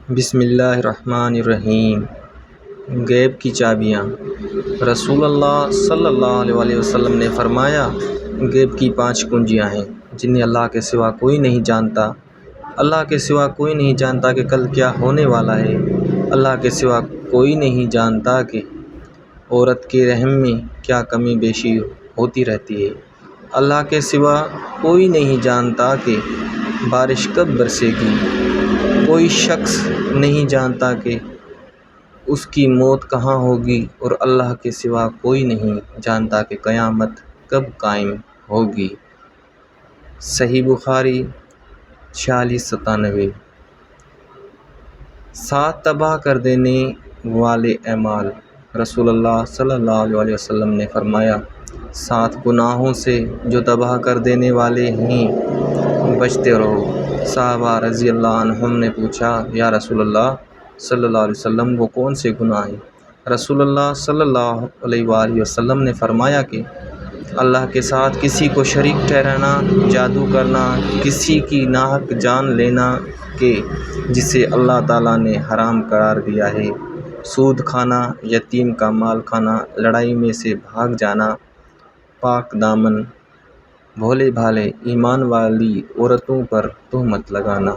بسم اللہ الرحمن الرحیم۔ غیب کی چابیاں۔ رسول اللہ صلی اللہ علیہ وسلم نے فرمایا، غیب کی 5 کنجیاں ہیں جنہیں اللہ کے سوا کوئی نہیں جانتا۔ اللہ کے سوا کوئی نہیں جانتا کہ کل کیا ہونے والا ہے۔ اللہ کے سوا کوئی نہیں جانتا کہ عورت کے رحم میں کیا کمی بیشی ہوتی رہتی ہے۔ اللہ کے سوا کوئی نہیں جانتا کہ بارش کب برسے گی۔ کوئی شخص نہیں جانتا کہ اس کی موت کہاں ہوگی، اور اللہ کے سوا کوئی نہیں جانتا کہ قیامت کب قائم ہوگی۔ صحیح بخاری 4697۔ 7 تباہ کر دینے والے اعمال۔ رسول اللہ صلی اللہ علیہ وسلم نے فرمایا، 7 گناہوں سے جو تباہ کر دینے والے ہیں بچتے رہو۔ صحابہ رضی اللہ عنہم نے پوچھا، یا رسول اللہ صلی اللہ علیہ وسلم وہ کون سے گناہ ہیں؟ رسول اللہ صلی اللہ علیہ وآلہ وسلم نے فرمایا کہ اللہ کے ساتھ کسی کو شریک ٹھہرانا، جادو کرنا، کسی کی ناحق جان لینا کہ جسے اللہ تعالیٰ نے حرام قرار دیا ہے، سود کھانا، یتیم کا مال کھانا، لڑائی میں سے بھاگ جانا، پاک دامن بھولے بھالے ایمان والی عورتوں پر تہمت لگانا۔